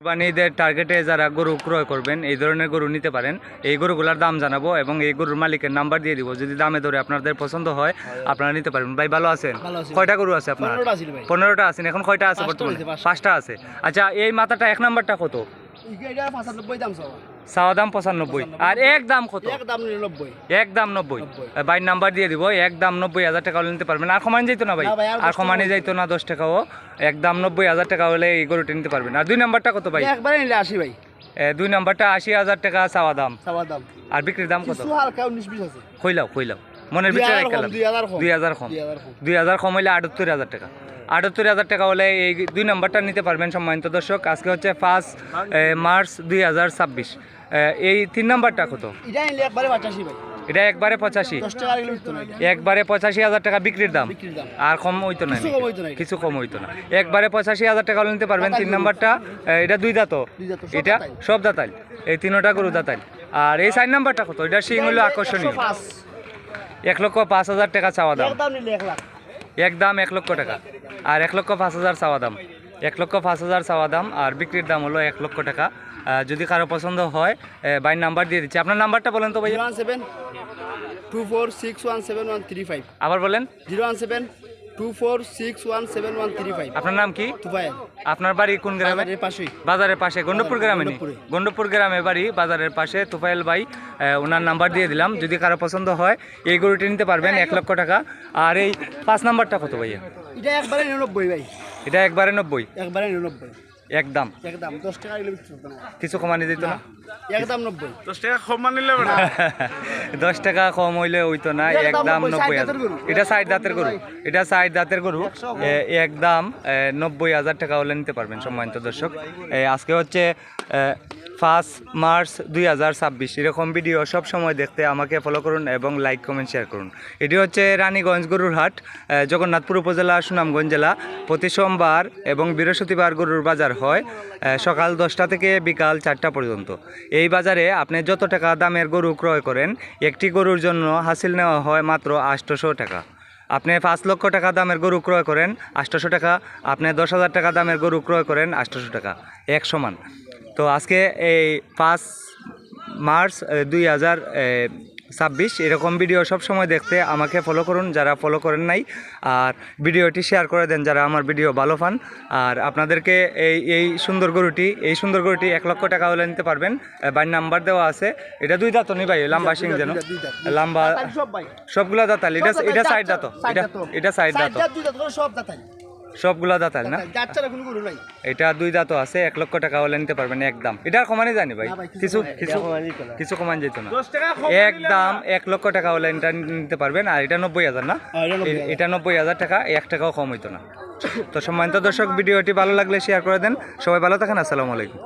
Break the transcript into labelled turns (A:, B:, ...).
A: কুরবানিদের টার্গেটে যারা গরু ক্রয় করবেন এই ধরনের গরু নিতে পারেন। এই গরুগুলোর দাম জানাবো এবং এই গরুর মালিকের নাম্বার দিয়ে দিব। যদি দামে ধরে আপনাদের পছন্দ হয় আপনারা নিতে পারবেন। ভাই ভালো আছেন? কয়টা গরু আছে আপনার? 15টা আছেন। এখন কয়টা আছে বর্তমানে? 5টা আছে। আচ্ছা, এই মাথাটা এক নাম্বারটা কত? চাওয়া দাম 95 আর এক দাম কত? এক দাম 90। ভাই নাম্বার দিয়ে দিব। এক দাম 90,000 টাকা হলে নিতে পারবেন। আর কমানি যাইতো না ভাই? আর কমানি যাইতো না 10 টাকাও। এক দাম 90,000 টাকা হলে এই গরুটি নিতে পারবেন। আর দুই নাম্বারটা কত ভাই?
B: একবারে নিলে 80 ভাই।
A: দুই নাম্বারটা 80,000 টাকা চাওয়া দাম। আর বিক্রির দাম কত?
B: কিছু হালকা 19-20 আছে।
A: কইলাও মনের ভিতরে রাখলাম 2000 কম। 2000 কম হইলে 78,000 টাকা। 78,000 টাকা হলে এই দুই নাম্বারটা নিতে পারবেন। সম্মানিত দর্শক, আজকে হচ্ছে 5 মার্চ 2026। এই তিন নাম্বারটা কত?
B: এটা নিলে একবারে 85 ভাই।
A: এটা একবারে 85।
B: 10 টাকা লাগলে উঠতো না।
A: একবারে 85,000 টাকা বিক্রির দাম। আর কম হইতো না?
B: কিছু কম হইতো না।
A: একবারে 85,000 টাকা হলে নিতে পারবেন। তিন নাম্বারটা এটা দুই দাঁত। এটা সব দাঁতাল। এই তিনটা গরু দাঁতাল। আর এই 4 নাম্বারটা কত? এটা সিং হলো আকর্ষণীয়। 1,05,000 টাকা চাওয়া দাম।
B: একদম নিলে 1 লাখ।
A: একদম 1 লক্ষ টাকা। আর 1,05,000 চাওয়া দাম। 1,05,000 চাওয়া দাম আর বিক্রির দাম হলো 1 লক্ষ টাকা। যদি কারো পছন্দ হয় ভাই নাম্বার দিয়ে দিচ্ছি। আপনার নাম্বারটা বলেন তো ভাই।
B: 01724617135।
A: আবার বলেন।
B: 01724617135।
A: আপনার নাম কি?
B: তুফাইল।
A: আপনার বাড়ি কোন গ্রামে? বাজারের পাশে। গন্ডপুর গ্রামে? গন্ডপুর গ্রামে বাড়ি, বাজারের পাশে। তুফাইল ভাই, ওনার নাম্বার দিয়ে দিলাম। যদি কারো পছন্দ হয় এই গরুটি নিতে পারবেন 1 লক্ষ টাকা। আর এই 5 নাম্বারটা কত ভাইয়া?
B: এটা একবারে 99 ভাই।
A: এটা একবারে 90।
B: একবারে 99।
A: একদম
B: 10 টাকা লাগলে বিক্রি করতে না।
A: কিছু কমানি দিত না?
B: একদম 90।
C: 10 টাকা কম নিলে বেটা
A: 10 টাকা কম হইলে হইতো না। একদম 90,000। এটা 60 দাঁতের গরু। এটা 60 দাঁতের গরু। একদম 90,000 টাকা হলে নিতে পারবেন। সম্মানিত দর্শক, আজকে হচ্ছে 5 মার্চ 2026। এরকম ভিডিও সব সময় দেখতে আমাকে ফলো করুন এবং লাইক কমেন্ট শেয়ার করুন। এটি হচ্ছে রানীগঞ্জ গরুর হাট, জগন্নাথপুর উপজেলা, সুনামগঞ্জ জেলা। প্রতি সোমবার এবং বৃহস্পতিবার গরুর বাজার হয় সকাল 10টা থেকে বিকাল 4টা পর্যন্ত। এই বাজারে আপনি যত টাকা দামের গরু ক্রয় করেন একটি গরুর জন্য হাসিল নেওয়া হয় মাত্র 800 টাকা। আপনি 5 লক্ষ টাকা দামের গরু ক্রয় করেন 800 টাকা। আপনি 10,000 টাকা দামের গরু ক্রয় করেন 800 টাকা। এক সমান। তো আজকে এই 5 মার্চ 2026 এরকম ভিডিও সব সময় দেখতে আমাকে ফলো করুন যারা ফলো করেন নাই। আর ভিডিওটি শেয়ার করে দেন যারা আমার ভিডিও ভালো পান। আর আপনাদেরকে এই সুন্দর গরুটি 1 লক্ষ টাকা হলে নিতে পারবেন। ভাই নাম্বার দেওয়া আছে। এটা দুই দাঁত নি ভাই? লম্বা সিং যেন লম্বা সবগুলা দাঁতাল। এটা সাইড দাঁত। এটা সাইড দাঁত। সবগুলা দাঁতাল না? এটা দুই দাঁত আছে। 1 লক্ষ টাকা হলে নিতে পারবেন একদম। এটা কমানি জানি ভাই? কিছু কমান যেত না। একদম 1 লক্ষ টাকা হলে এটা নিতে পারবেন। আর এটা 90,000 না? এটা 90,000 টাকা। 1 টাকাও কম হইতো না। তো সম্মানিত দর্শক, ভিডিওটি ভালো লাগলে শেয়ার করে দেন। সবাই ভালো থাকেন। আসসালামু আলাইকুম।